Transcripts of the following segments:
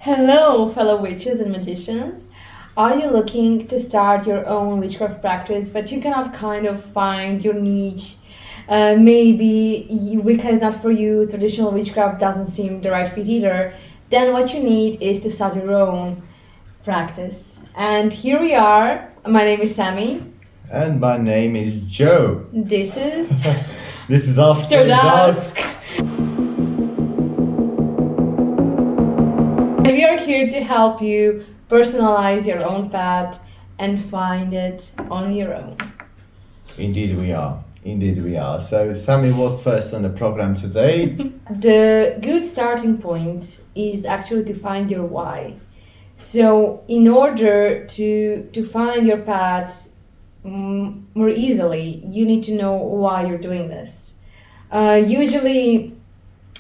Hello, fellow witches and magicians. Are you looking to start your own witchcraft practice, but you cannot kind of find your niche? Wicca is not for you, traditional witchcraft doesn't seem the right fit either. Then what you need is to start your own practice. And here we are. My name is Sammy. And my name is Joe. This is This is After Dusk. And we are here to help you personalize your own path and find it on your own. Indeed we are. Indeed we are. So Sammy, what's first on the program today? The good starting point is actually to find your why. So in order to find your path more easily, you need to know why you're doing this. Usually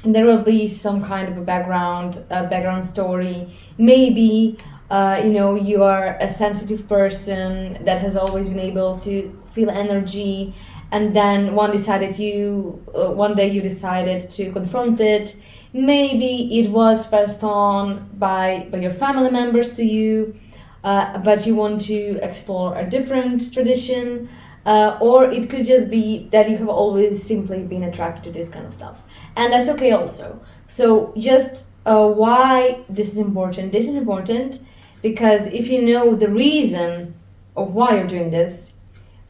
there will be some kind of a background story. Maybe you are a sensitive person that has always been able to feel energy, and then one day you decided to confront it. Maybe it was passed on by your family members to you, but you want to explore a different tradition, or it could just be that you have always simply been attracted to this kind of stuff. And that's okay also. So just why this is important. This is important because if you know the reason of why you're doing this,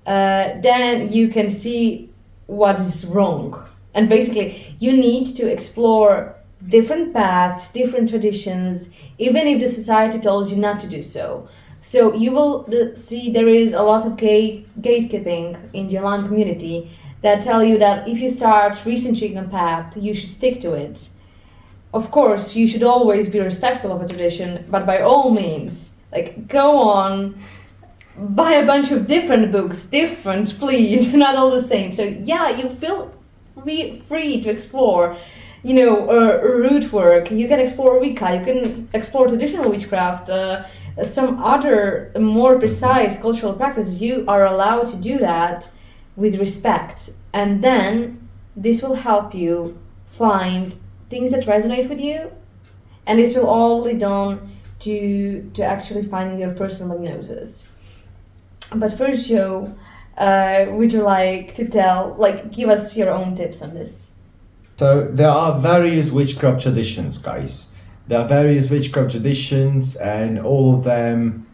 then you can see what is wrong. And basically, you need to explore different paths, different traditions, even if the society tells you not to do so. So you will see there is a lot of gatekeeping in the online community that tell you that if you start researching a path, you should stick to it. Of course, you should always be respectful of a tradition, but by all means, go on, buy a bunch of different books, please, not all the same. So yeah, you feel free to explore, root work. You can explore Wicca, you can explore traditional witchcraft, some other more precise cultural practices. You are allowed to do that with respect, and then this will help you find things that resonate with you, and this will all lead on to actually finding your personal hypnosis. But first, Joe, would you like to give us your own tips on this? So there are various witchcraft traditions, guys. There are various witchcraft traditions, and all of them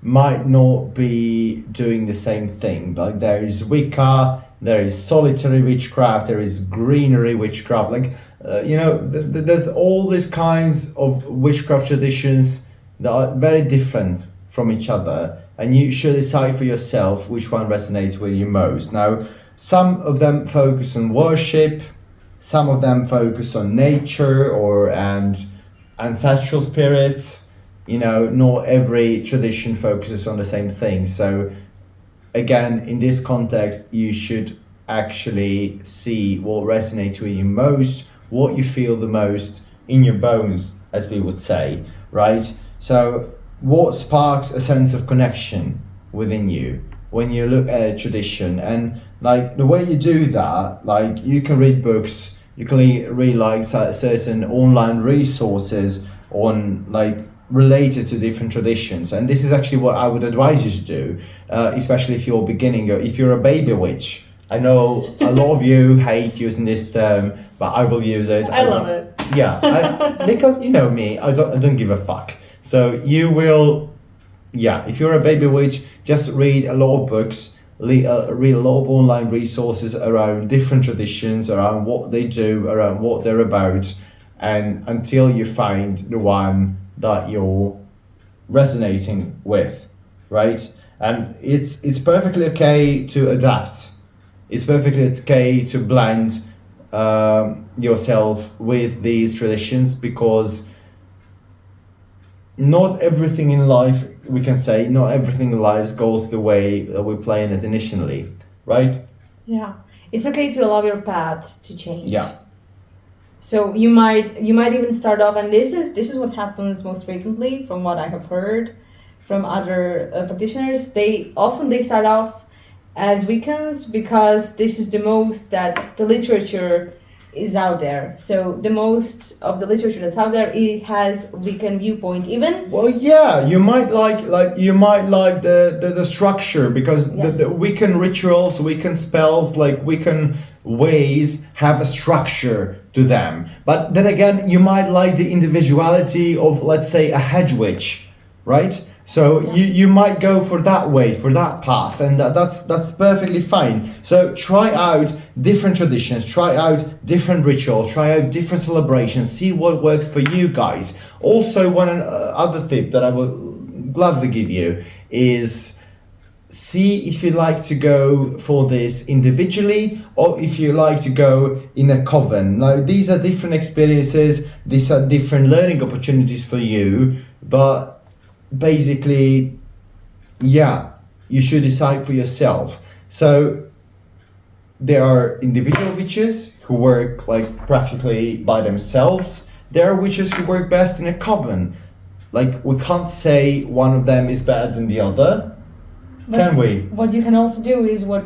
might not be doing the same thing. Like there is Wicca, there is solitary witchcraft, there is greenery witchcraft. There's all these kinds of witchcraft traditions that are very different from each other, and you should decide for yourself which one resonates with you most. Now, some of them focus on worship, some of them focus on nature and ancestral spirits. Not every tradition focuses on the same thing. So again, in this context, you should actually see what resonates with you most, what you feel the most in your bones, as we would say, right? So what sparks a sense of connection within you when you look at a tradition? And the way you do that, you can read books, you can read certain online resources on related to different traditions, and this is actually what I would advise you to do, especially if you're beginning or if you're a baby witch. I know a lot of you hate using this term, but I will use it. I love it. Yeah, because you know me, I don't give a fuck. So you will, if you're a baby witch, just read a lot of books, read a lot of online resources around different traditions, around what they do, around what they're about, and until you find the one that you're resonating with, right? And it's perfectly okay to adapt. It's perfectly okay to blend yourself with these traditions, because not everything in life, we can say, not everything in life goes the way that we planned it initially, right? Yeah, it's okay to allow your path to change. Yeah. So you might even start off, and this is what happens most frequently from what I have heard from other practitioners. They start off as Wiccans because this is the most that the literature is out there. So the most of the literature that's out there, it has Wiccan viewpoint. Even Well, yeah, you might like the structure, because Yes. the Wiccan rituals, Wiccan spells, like Wiccan ways have a structure to them. But then again, you might like the individuality of, let's say, a hedge witch, right? So you might go for that way, for that path, and that's perfectly fine. So try out different traditions, try out different rituals, try out different celebrations, see what works for you guys. Also, one other tip that I will gladly give you is see if you like to go for this individually or if you like to go in a coven. Now, these are different experiences, these are different learning opportunities for you, but basically, yeah, you should decide for yourself. So there are individual witches who work like practically by themselves. There are witches who work best in a coven. Like, we can't say one of them is better than the other, can we? What you can also do is what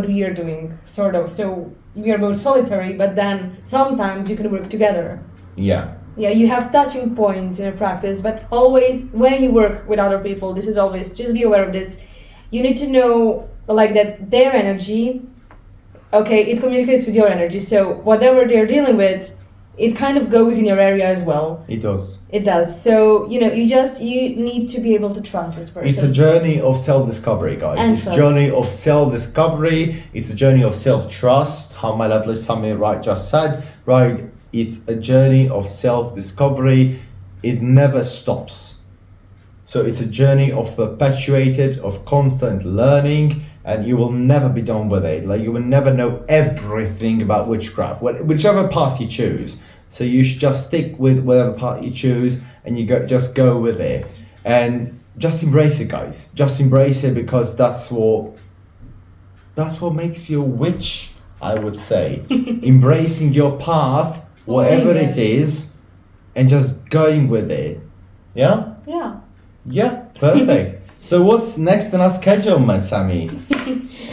we are doing, sort of. So we are both solitary, but then sometimes you can work together. Yeah. Yeah, you have touching points in a practice, but always when you work with other people, this is always, just be aware of this. You need to know, like, that their energy, okay, it communicates with your energy. So whatever they're dealing with, it kind of goes in your area as well. It does. It does. So, you need to be able to trust this person. It's a journey of self-discovery, guys. And it's trust. a journey of self-discovery. It's a journey of self-trust. How my lovely Sammy just said, right? It's a journey of self-discovery. It never stops. So it's a journey of perpetuated, of constant learning, and you will never be done with it. Like, you will never know everything about witchcraft, whichever path you choose. So you should just stick with whatever path you choose, and just go with it, and just embrace it, guys. Just embrace it, because that's what makes you a witch, I would say. Embracing your path, whatever it is, and just going with it. Yeah? Yeah. Yeah, perfect. So what's next on our schedule, my Sammy?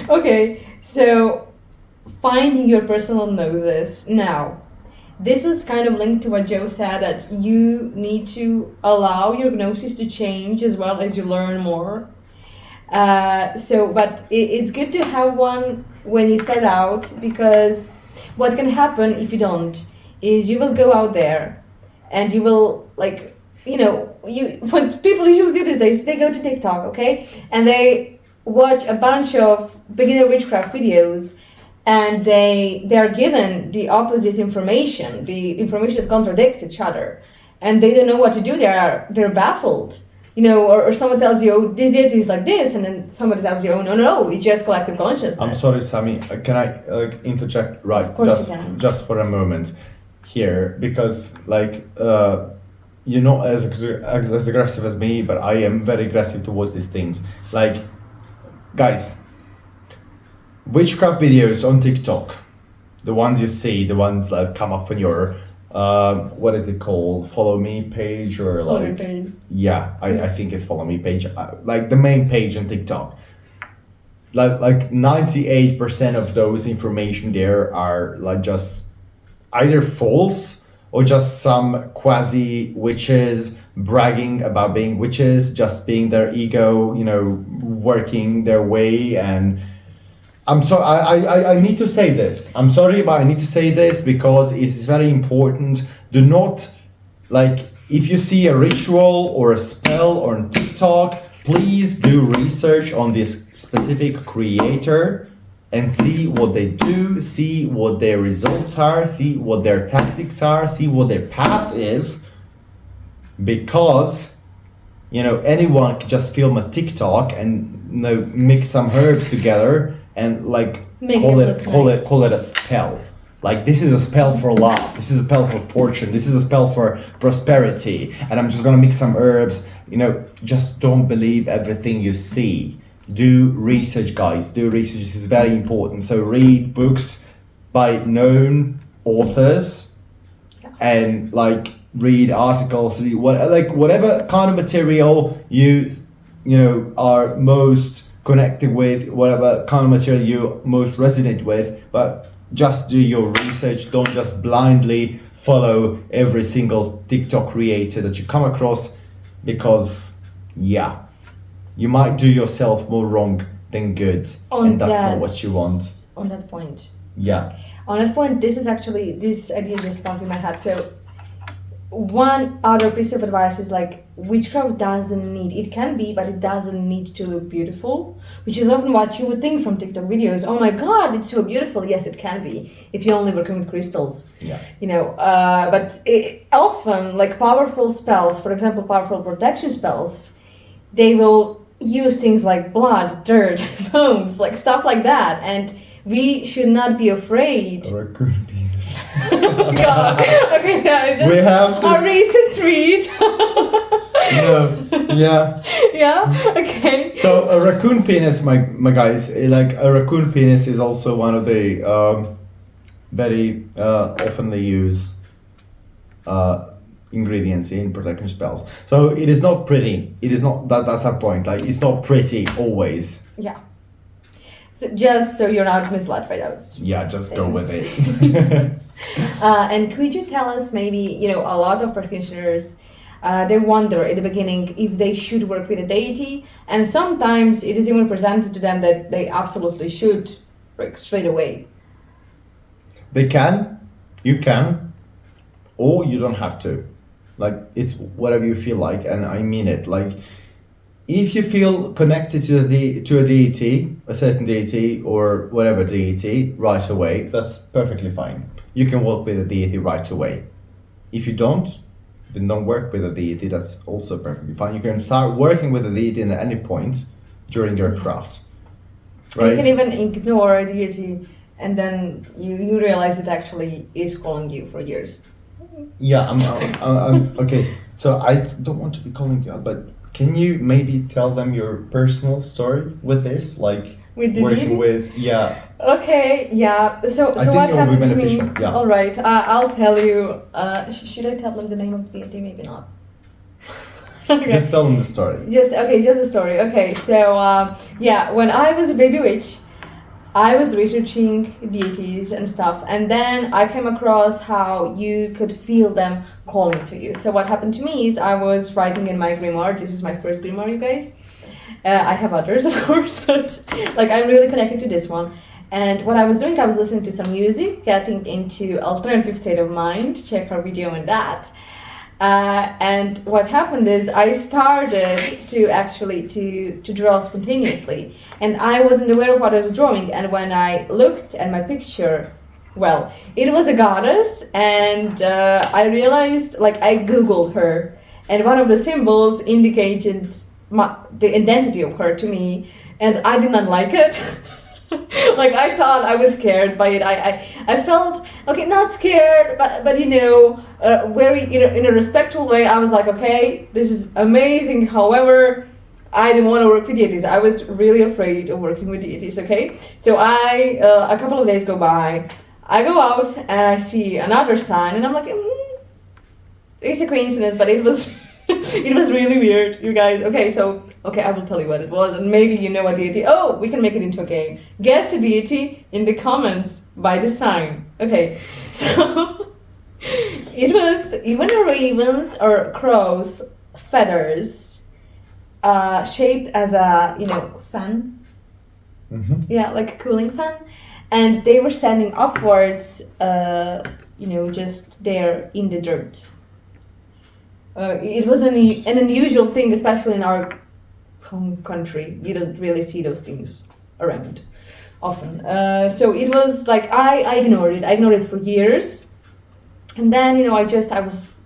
Okay, so finding your personal gnosis. Now, this is kind of linked to what Joe said, that you need to allow your gnosis to change as well as you learn more. But it's good to have one when you start out, because what can happen if you don't is you will go out there and you will, like, when people usually do these days, they go to TikTok, okay, and they watch a bunch of beginner witchcraft videos, and they are given the opposite information, the information that contradicts each other, and they don't know what to do. They're baffled, or someone tells you, oh, this deity is like this, and then somebody tells you, oh, no, it's just collective consciousness. I'm sorry, Sammy. Can I interject? Right, of course you can. Just for a moment here, because you're not as aggressive as me, but I am very aggressive towards these things. Like, guys, witchcraft videos on TikTok, the ones you see, the ones that come up on your what is it called, follow me page, or like, yeah, I think it's follow me page, like the main page on TikTok. Like 98% of those information there are like just either false or just some quasi witches bragging about being witches, just being their ego, working their way. And I'm sorry, I need to say this. I'm sorry, but I need to say this because it is very important. Do not, if you see a ritual or a spell on TikTok, please do research on this specific creator and see what they do, see what their results are, see what their tactics are, see what their path is. Because, anyone can just film a TikTok and mix some herbs together and call it a spell. Like, this is a spell for love, this is a spell for fortune, this is a spell for prosperity, and I'm just gonna mix some herbs. Just don't believe everything you see. Do research, guys. Do research. This is very important. So read books by known authors, and read articles, whatever kind of material you are most connected with, whatever kind of material you most resonate with, but just do your research. Don't just blindly follow every single TikTok creator that you come across, because you might do yourself more wrong than good, and that's not what you want. On that point. Yeah. On that point, this idea just popped in my head. So one other piece of advice is like, witchcraft doesn't need, it can be, but it doesn't need to look beautiful, which is often what you would think from TikTok videos. Oh my god, it's so beautiful. Yes, it can be if you're only working with crystals. Yeah. But often, like powerful spells, for example, powerful protection spells, they will use things like blood, dirt, bones, like stuff like that, and we should not be afraid. A raccoon penis. God. Okay, just we have to. A recent read. No. Yeah. Yeah. Okay. So a raccoon penis, my guys, like a raccoon penis is also one of the very oftenly used ingredients in protection spells. So it is not pretty. It is not that's our point. Like, it's not pretty always. Yeah. So just so you're not misled by those. Yeah, just go with it. And could you tell us maybe, a lot of practitioners, they wonder at the beginning if they should work with a deity, and sometimes it is even presented to them that they absolutely should, like, straight away. They can, you can, or you don't have to. Like, it's whatever you feel like, and I mean it. Like, if you feel connected to a deity, a certain deity or whatever deity right away, that's perfectly fine. You can work with a deity right away. If you don't, then don't work with a deity. That's also perfectly fine. You can start working with a deity at any point during your craft. Right? You can even ignore a deity, and then you realize it actually is calling you for years. Yeah, I'm okay. So I don't want to be calling you out, but can you maybe tell them your personal story with this, like with the working deity? with Okay, yeah. So I think what it will happened be to me? beneficial. Yeah. All right, I'll tell you. Should I tell them the name of the deity? Maybe not. Okay. Just tell them the story. Just a story. Okay, so when I was a baby witch, I was researching deities and stuff, and then I came across how you could feel them calling to you. So what happened to me is I was writing in my grimoire. This is my first grimoire, you guys. I have others, of course, but like, I'm really connected to this one. And what I was doing, I was listening to some music, getting into alternative state of mind. Check our video on that. And what happened is I started to actually to draw spontaneously, and I wasn't aware of what I was drawing. And when I looked at my picture, well, it was a goddess, and I realized, like, I googled her, and one of the symbols indicated the identity of her to me, and I did not like it. Like, I thought I was scared by it. I felt, okay, not scared, but very in a respectful way. I was like, okay, this is amazing. However, I didn't want to work with deities. I was really afraid of working with deities. Okay, so a couple of days go by. I go out and I see another sign, and I'm like, it's a coincidence, but it was it was really weird, you guys. Okay, I will tell you what it was, and maybe you know a deity. Oh, we can make it into a game. Guess a deity in the comments by the sign. Okay, so it was even a raven's or crow's feathers, shaped as a fan. Mm-hmm. Yeah, like a cooling fan, and they were standing upwards. Just there in the dirt. It was an unusual thing, especially in our home country. You don't really see those things around often. So it was like, I ignored it. I ignored it for years. And then, I was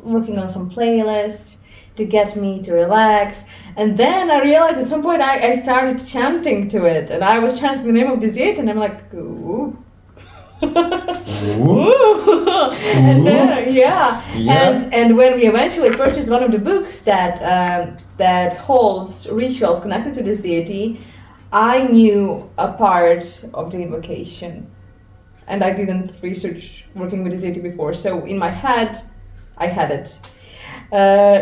working on some playlists to get me to relax. And then I realized at some point I started chanting to it. And I was chanting the name of this deity, and I'm like, ooh. And then, and when we eventually purchased one of the books that holds rituals connected to this deity, I knew a part of the invocation, and I didn't research working with this deity before, so in my head I had it.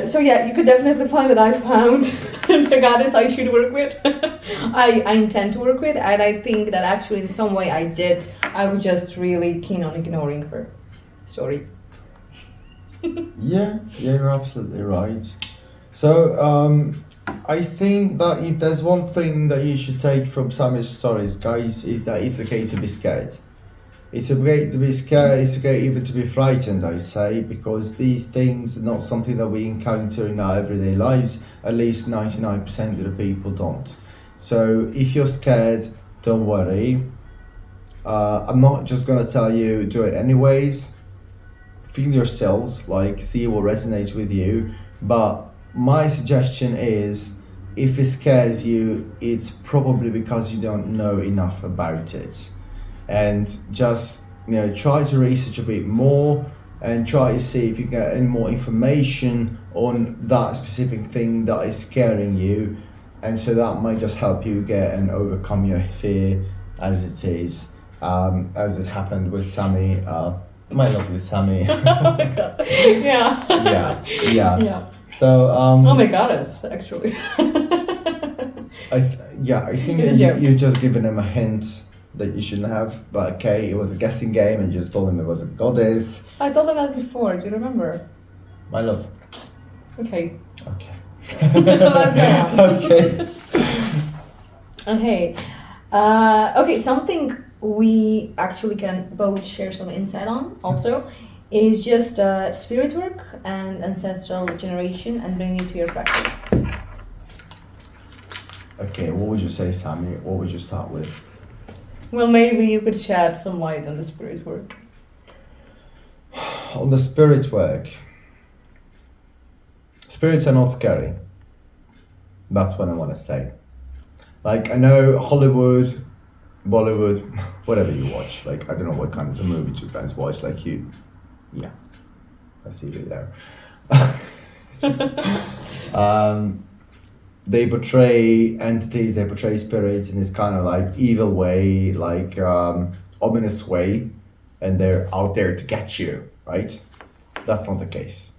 So yeah, you could definitely find that I found the goddess I should work with. I intend to work with, and I think that actually in some way I did I was just really keen on ignoring her. Sorry. Yeah, you're absolutely right. So, I think that if there's one thing that you should take from Sammy's stories, guys, is that it's okay to be scared. It's okay to be scared, it's okay even to be frightened, I say, because these things are not something that we encounter in our everyday lives. At least 99% of the people don't. So if you're scared, don't worry. I'm not just gonna tell you do it anyways. Feel yourselves, like see what resonates with you. But my suggestion is, if it scares you, it's probably because you don't know enough about it. And just try to research a bit more and try to see if you get any more information on that specific thing that is scaring you, and so that might just help you get and overcome your fear as it is, as it happened with Sammy, my lovely Sammy. Oh my god. Yeah. Yeah. So oh my goddess, actually. I think It's a that joke. you've just given him a hint that you shouldn't have, but okay, it was a guessing game and you just told him it was a goddess. I told them that before, do you remember? My love. Okay. Okay. Let's go on. Okay. Okay. Okay, something we actually can both share some insight on also is just spirit work and ancestral generation and bring it to your practice. Okay, what would you say, Sammy? What would you start with? Well, maybe you could shed some light on the spirit work. On the spirit work. Spirits are not scary. That's what I want to say. Like, I know Hollywood, Bollywood, whatever you watch. Like, I don't know what kinds of movies you guys watch. Like, yeah, I see you there. They portray entities, they portray spirits in this kind of like evil way, like ominous way, and they're out there to get you, right? That's not the case.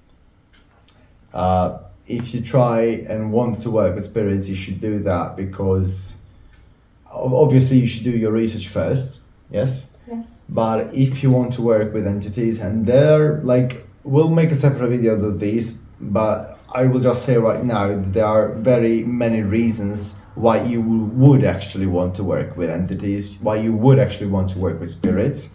If you try and want to work with spirits, you should do that because obviously you should do your research first, yes? Yes. But if you want to work with entities, and they're like, we'll make a separate video of these, but I will just say right now that there are very many reasons why you would actually want to work with entities, why you would actually want to work with spirits.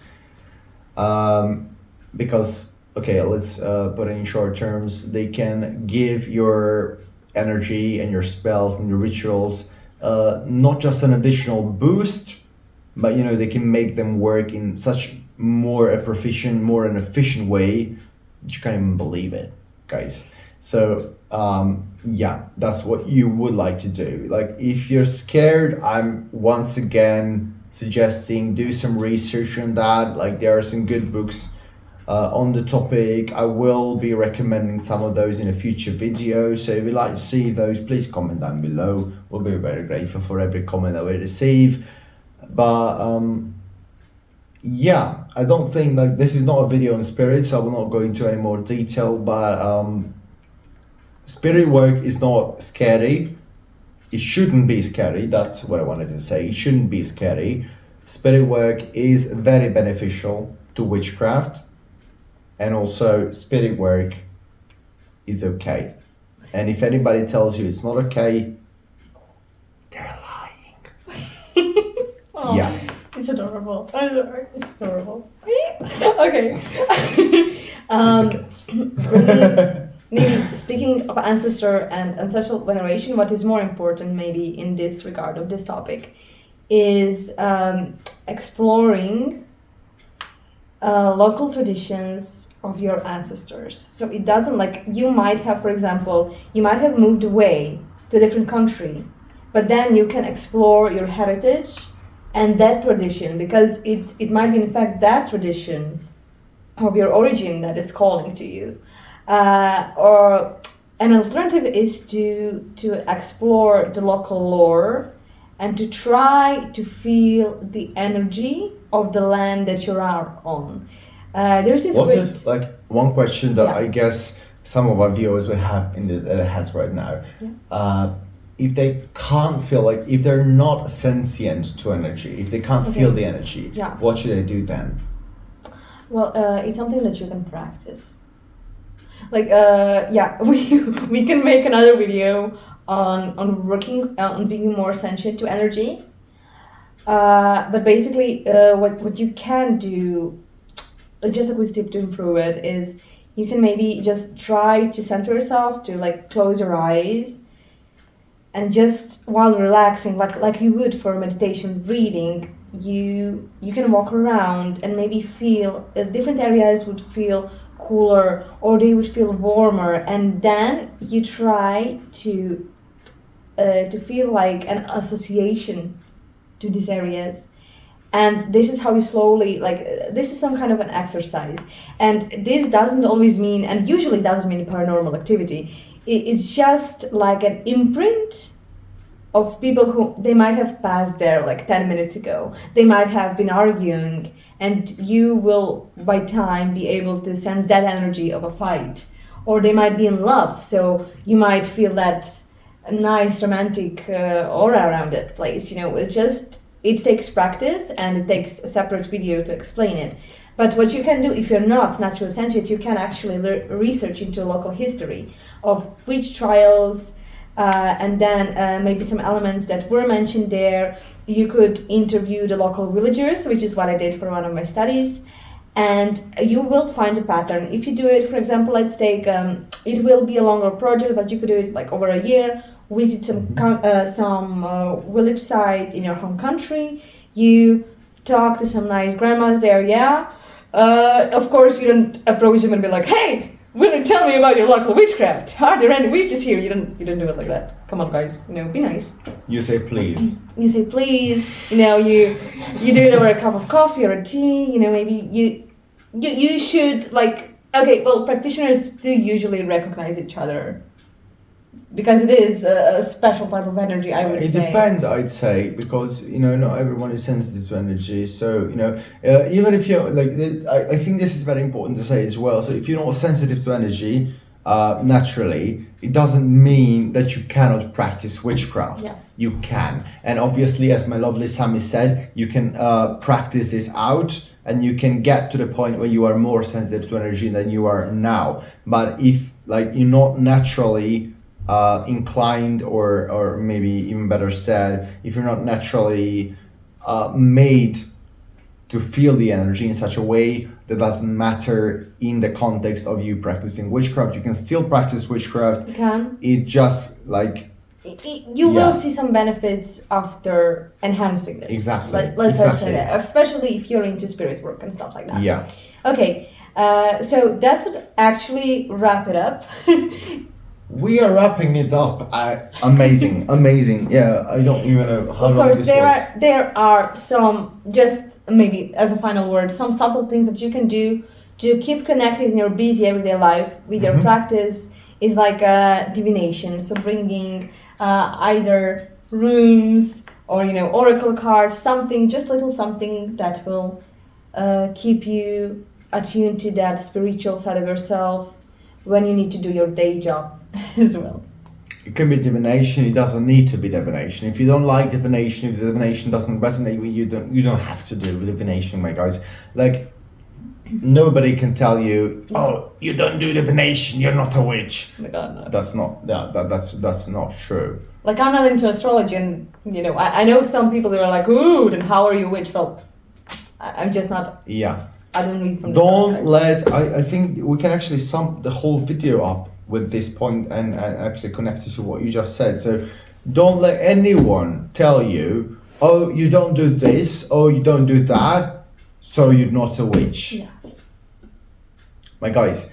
Because, okay, let's put it in short terms, they can give your energy and your spells and your rituals not just an additional boost, but they can make them work in such more a proficient, more an efficient way that you can't even believe it, guys. So yeah, that's what you would like to do. Like, if you're scared, I'm once again suggesting do some research on that. Like, there are some good books on the topic. I will be recommending some of those in a future video, so if you'd like to see those, please comment down below. We'll be very grateful for every comment that we receive. But yeah, I don't think, like, this is not a video on spirits, so I will not go into any more detail, but spirit work is not scary. It shouldn't be scary. That's what I wanted to say. It shouldn't be scary. Spirit work is very beneficial to witchcraft, and also spirit work is okay. And if anybody tells you it's not okay, they're lying. Oh, Yeah. It's adorable. It's adorable. Okay. Maybe speaking of ancestor and ancestral veneration, what is more important maybe in this regard of this topic is exploring local traditions of your ancestors. So it doesn't, like, you might have, for example, you might have moved away to a different country, but then you can explore your heritage and that tradition, because it might be in fact that tradition of your origin that is calling to you. Or an alternative is to explore the local lore and to try to feel the energy of the land that you are on. There's this What great... if, like, one question that Yeah. I guess some of our viewers will have in the heads right now. Yeah. if they can't feel, like if they're not sentient to energy, if they can't feel the energy, Yeah. what should they do then? Well, it's something that you can practice. Like, we can make another video on working on being more sentient to energy. But basically, what you can do, just a quick tip to improve it, is you can maybe just try to center yourself, to like close your eyes, and just while relaxing, like you would for meditation reading, you can walk around and maybe feel different areas would feel cooler or they would feel warmer, and then you try to feel like an association to these areas. And this is how you slowly, like, this is some kind of an exercise. And this doesn't always mean, and usually doesn't mean paranormal activity. It's just like an imprint of people who, they might have passed there like 10 minutes ago. They might have been arguing, and you will, by time, be able to sense that energy of a fight. Or they might be in love, so you might feel that nice romantic aura around that place. It takes practice, and it takes a separate video to explain it. But what you can do, if you're not naturally sentient, you can actually research into local history of witch trials, and then maybe some elements that were mentioned there. You could interview the local villagers, which is what I did for one of my studies, and you will find a pattern. If you do it, for example, let's take, it will be a longer project, but you could do it like over a year. Visit some village sites in your home country. You talk to some nice grandmas there, of course, you don't approach them and be like, "Hey, will you tell me about your local witchcraft? Are there any witches here?" You don't do it like that. Come on, guys, be nice. You say please. You say please. You do it over a cup of coffee or a tea. Maybe you should, like, okay. Well, practitioners do usually recognize each other, because it is a special type of energy, I would say. It depends, I'd say, because not everyone is sensitive to energy. So even if you're like, I think this is very important to say as well. So if you're not sensitive to energy, naturally, it doesn't mean that you cannot practice witchcraft. Yes. You can, and obviously, as my lovely Sammy said, you can practice this out, and you can get to the point where you are more sensitive to energy than you are now. But if you're not naturally inclined, or maybe even better said, if you're not naturally made to feel the energy in such a way that doesn't matter in the context of you practicing witchcraft, you can still practice witchcraft. You can. It just you will see some benefits after enhancing it. Exactly. Let's say that, especially if you're into spirit work and stuff like that. Yeah. Okay, so that's what actually wrap it up. We are wrapping it up. Amazing. Yeah, I don't even know how long this was. Of course, there are some, just maybe as a final word, some subtle things that you can do to keep connected in your busy everyday life with your practice, is like divination. So bringing either runes or oracle cards, just little something that will keep you attuned to that spiritual side of yourself when you need to do your day job as well. It can be divination. It doesn't need to be divination. If you don't like divination, if the divination doesn't resonate with you, you don't have to do divination, my guys. Like, nobody can tell you, "Oh, you don't do divination, you're not a witch." Oh my God, no. That's not true. Like, I'm not into astrology, and I know some people who are like, "Ooh, then how are you a witch?" Well, I'm just not. Yeah. I don't read from. Don't let. I think we can actually sum the whole video up with this point and actually connect it to what you just said. So don't let anyone tell you, "Oh, you don't do this, oh, you don't do that, so you're not a witch." Yes. My guys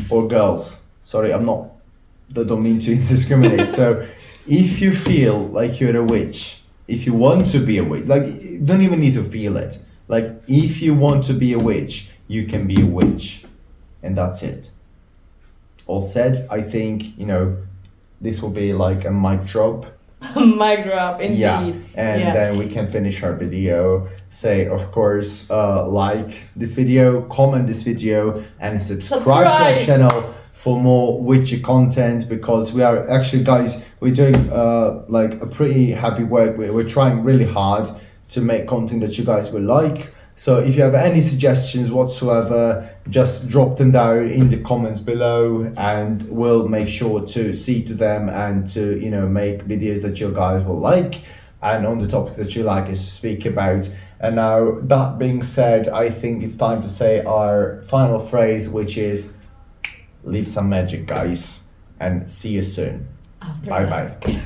or girls, sorry, I don't mean to discriminate. So if you feel like you're a witch, if you want to be a witch, like, you don't even need to feel it. Like, if you want to be a witch, you can be a witch, and that's it. All said. I think this will be like a mic drop. Mic drop, indeed. Yeah, and then we can finish our video. Say, of course, like this video, comment this video, and subscribe to our channel for more witchy content, because we are actually, guys, we're doing like a pretty happy work. We're trying really hard to make content that you guys will like. So if you have any suggestions whatsoever, just drop them down in the comments below, and we'll make sure to see to them and to, you know, make videos that you guys will like and on the topics that you like us to speak about. And now, that being said, I think it's time to say our final phrase, which is leave some magic, guys, and see you soon. After Bye dusk. bye.